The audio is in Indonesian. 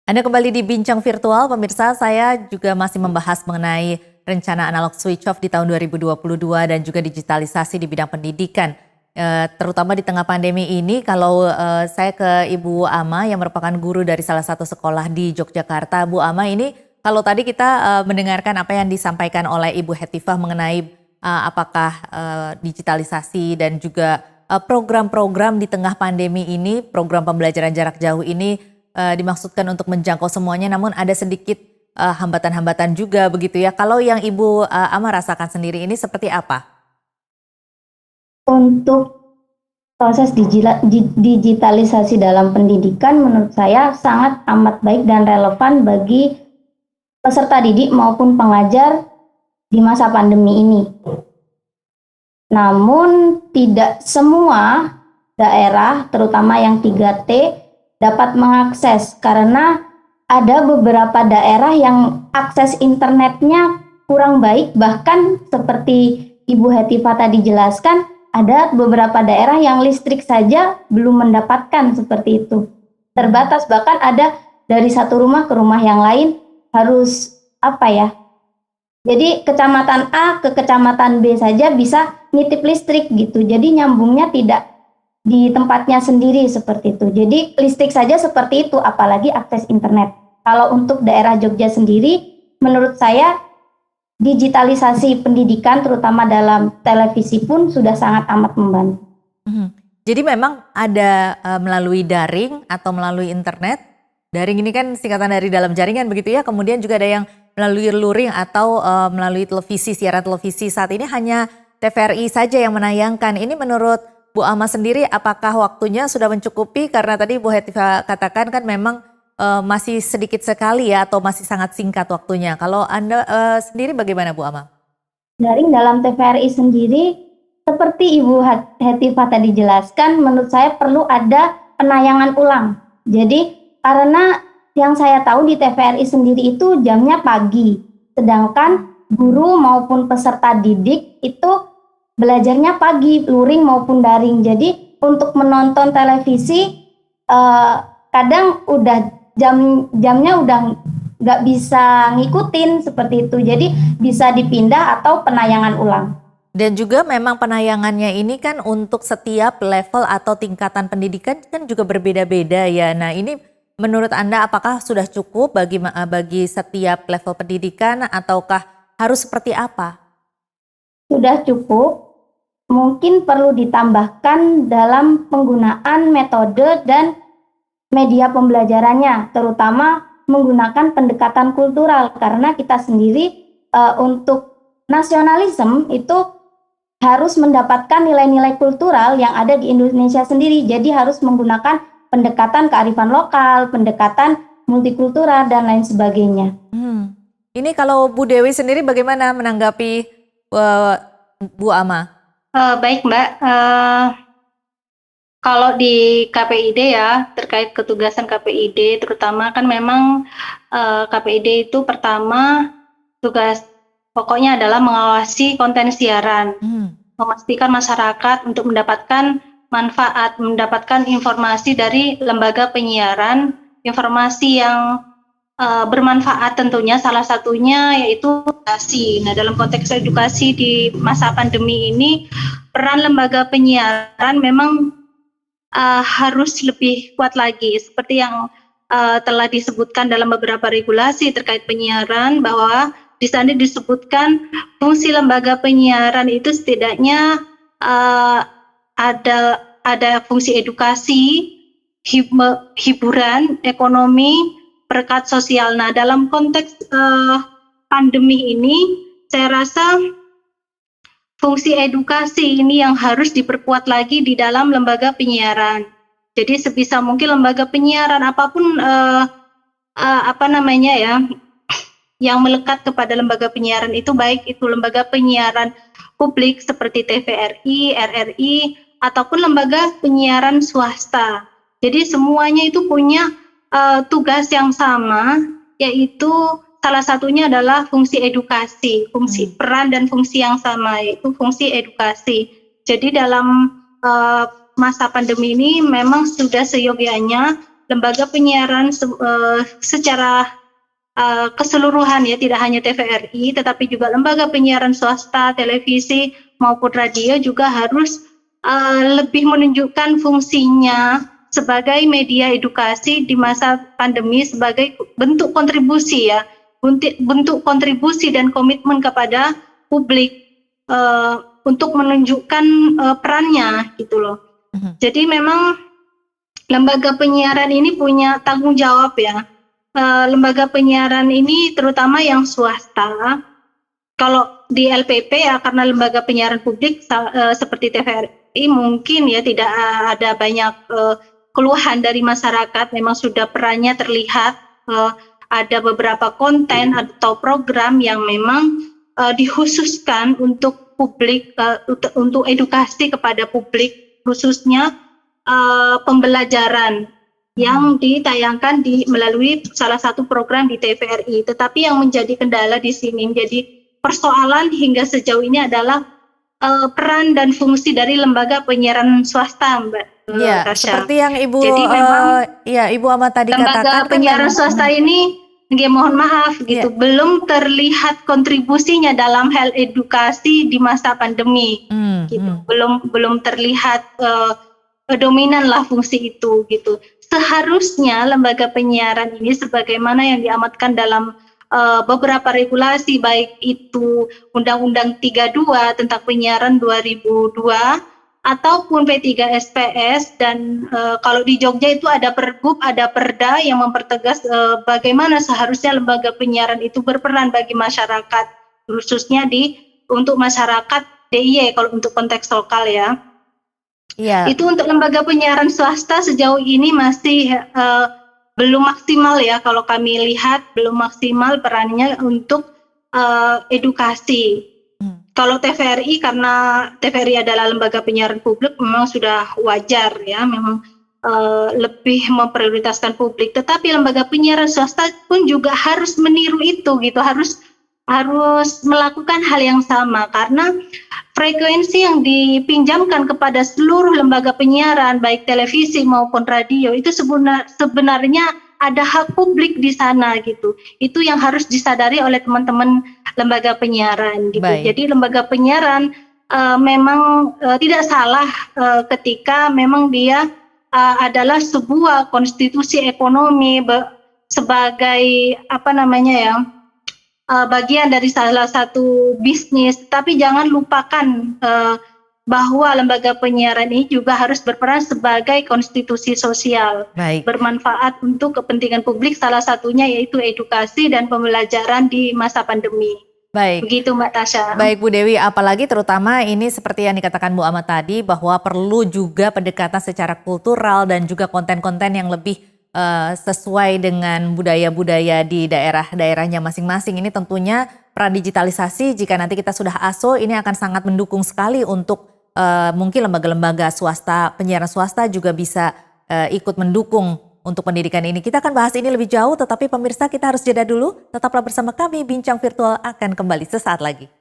Anda kembali di Bincang Virtual, pemirsa. Saya juga masih membahas mengenai rencana analog switch off di tahun 2022 dan juga digitalisasi di bidang pendidikan. Terutama di tengah pandemi ini, kalau saya ke Ibu Ama yang merupakan guru dari salah satu sekolah di Yogyakarta. Bu Ama, ini kalau tadi kita mendengarkan apa yang disampaikan oleh Ibu Hetifah mengenai apakah digitalisasi dan juga program-program di tengah pandemi ini, program pembelajaran jarak jauh ini dimaksudkan untuk menjangkau semuanya, namun ada sedikit hambatan-hambatan juga begitu ya. Kalau yang Ibu Ama rasakan sendiri ini seperti apa? Untuk proses digitalisasi dalam pendidikan menurut saya sangat amat baik dan relevan bagi peserta didik maupun pengajar di masa pandemi ini. Namun tidak semua daerah, terutama yang 3T, dapat mengakses karena ada beberapa daerah yang akses internetnya kurang baik, bahkan seperti Ibu Hetifah tadi jelaskan, ada beberapa daerah yang listrik saja belum mendapatkan seperti itu. Terbatas, bahkan ada dari satu rumah ke rumah yang lain harus jadi kecamatan A ke kecamatan B saja bisa nitip listrik gitu. Jadi nyambungnya tidak di tempatnya sendiri seperti itu. Jadi listrik saja seperti itu, apalagi akses internet. Kalau untuk daerah Jogja sendiri, menurut saya digitalisasi pendidikan terutama dalam televisi pun sudah sangat amat membantu. Jadi memang ada melalui daring atau melalui internet. Daring ini kan singkatan dari dalam jaringan begitu ya. Kemudian juga ada yang melalui luring atau melalui televisi, siaran televisi. Saat ini hanya TVRI saja yang menayangkan. Ini menurut Bu Ama sendiri apakah waktunya sudah mencukupi? Karena tadi Bu Hetifah katakan kan memang masih sedikit sekali ya atau masih sangat singkat waktunya. Kalau Anda sendiri bagaimana Bu Ama? Daring dalam TVRI sendiri seperti Ibu Hetifah tadi jelaskan, menurut saya perlu ada penayangan ulang. Jadi karena yang saya tahu di TVRI sendiri itu jamnya pagi, sedangkan guru maupun peserta didik itu belajarnya pagi, luring maupun daring. Jadi untuk menonton televisi kadang udah jamnya udah nggak bisa ngikutin seperti itu. Jadi bisa dipindah atau penayangan ulang. Dan juga memang penayangannya ini kan untuk setiap level atau tingkatan pendidikan kan juga berbeda-beda ya. Nah ini menurut Anda apakah sudah cukup bagi setiap level pendidikan ataukah harus seperti apa? Sudah cukup. Mungkin perlu ditambahkan dalam penggunaan metode dan media pembelajarannya, terutama menggunakan pendekatan kultural, karena kita sendiri untuk nasionalisme itu harus mendapatkan nilai-nilai kultural yang ada di Indonesia sendiri. Jadi harus menggunakan pendekatan kearifan lokal, pendekatan multikultural dan lain sebagainya. Ini kalau Bu Dewi sendiri bagaimana menanggapi Bu Ama? Baik Mbak, kalau di KPID ya terkait ketugasan KPID terutama kan memang KPID itu pertama tugas pokoknya adalah mengawasi konten siaran, memastikan masyarakat untuk mendapatkan manfaat, mendapatkan informasi dari lembaga penyiaran, informasi yang bermanfaat tentunya, salah satunya yaitu edukasi. Nah, dalam konteks edukasi di masa pandemi ini, peran lembaga penyiaran memang harus lebih kuat lagi, seperti yang telah disebutkan dalam beberapa regulasi terkait penyiaran, bahwa di sana disebutkan fungsi lembaga penyiaran itu setidaknya ada fungsi edukasi, hiburan, ekonomi, perekat sosial. Nah, dalam konteks pandemi ini, saya rasa fungsi edukasi ini yang harus diperkuat lagi di dalam lembaga penyiaran. Jadi sebisa mungkin lembaga penyiaran apapun yang melekat kepada lembaga penyiaran itu, baik itu lembaga penyiaran publik seperti TVRI, RRI, ataupun lembaga penyiaran swasta. Jadi semuanya itu punya tugas yang sama, yaitu salah satunya adalah fungsi edukasi, fungsi peran dan fungsi yang sama, yaitu fungsi edukasi. Jadi dalam masa pandemi ini memang sudah seyogyanya lembaga penyiaran secara keseluruhan ya, tidak hanya TVRI tetapi juga lembaga penyiaran swasta, televisi maupun radio juga harus lebih menunjukkan fungsinya sebagai media edukasi di masa pandemi sebagai bentuk kontribusi ya, bentuk kontribusi dan komitmen kepada publik untuk menunjukkan perannya gitu loh. Jadi memang lembaga penyiaran ini punya tanggung jawab ya. Lembaga penyiaran ini terutama yang swasta, kalau di LPP ya karena lembaga penyiaran publik seperti TVRI mungkin ya tidak ada banyak keluhan dari masyarakat, memang sudah perannya terlihat, ada beberapa konten atau program yang memang dikhususkan untuk publik, untuk edukasi kepada publik, khususnya pembelajaran yang ditayangkan melalui salah satu program di TVRI. Tetapi yang menjadi kendala di sini, menjadi persoalan hingga sejauh ini adalah peran dan fungsi dari lembaga penyiaran swasta, Mbak. Ya, seperti yang Ibu Ibu Amat tadi katakan, lembaga penyiaran swasta ini, mohon maaf gitu, belum terlihat kontribusinya dalam hal edukasi di masa pandemi, gitu. Belum terlihat dominan lah fungsi itu gitu. Seharusnya lembaga penyiaran ini sebagaimana yang diamatkan dalam beberapa regulasi, baik itu Undang-Undang 32 tentang penyiaran 2002 ataupun P3SPS, dan kalau di Jogja itu ada Pergub, ada Perda yang mempertegas bagaimana seharusnya lembaga penyiaran itu berperan bagi masyarakat, khususnya untuk masyarakat DIY kalau untuk konteks lokal ya. Yeah. Itu untuk lembaga penyiaran swasta sejauh ini masih belum maksimal ya, kalau kami lihat belum maksimal perannya untuk edukasi. Kalau TVRI, karena TVRI adalah lembaga penyiaran publik, memang sudah wajar ya, memang lebih memprioritaskan publik. Tetapi lembaga penyiaran swasta pun juga harus meniru itu gitu, harus melakukan hal yang sama, karena frekuensi yang dipinjamkan kepada seluruh lembaga penyiaran baik televisi maupun radio itu sebenarnya ada hak publik di sana gitu. Itu yang harus disadari oleh teman-teman lembaga penyiaran gitu. Baik. Jadi lembaga penyiaran memang tidak salah ketika memang dia adalah sebuah konstitusi ekonomi sebagai bagian dari salah satu bisnis, tapi jangan lupakan bahwa lembaga penyiaran ini juga harus berperan sebagai konstitusi sosial. Baik. Bermanfaat untuk kepentingan publik, salah satunya yaitu edukasi dan pembelajaran di masa pandemi. Baik. Begitu Mbak Tasya. Baik Bu Dewi, apalagi terutama ini seperti yang dikatakan Bu Amat tadi, bahwa perlu juga pendekatan secara kultural dan juga konten-konten yang lebih sesuai dengan budaya-budaya di daerah-daerahnya masing-masing. Ini tentunya peran digitalisasi jika nanti kita sudah ASO ini akan sangat mendukung sekali untuk mungkin lembaga-lembaga swasta, penyiaran swasta juga bisa ikut mendukung untuk pendidikan ini. Kita akan bahas ini lebih jauh, tetapi pemirsa kita harus jeda dulu. Tetaplah bersama kami, Bincang Virtual akan kembali sesaat lagi.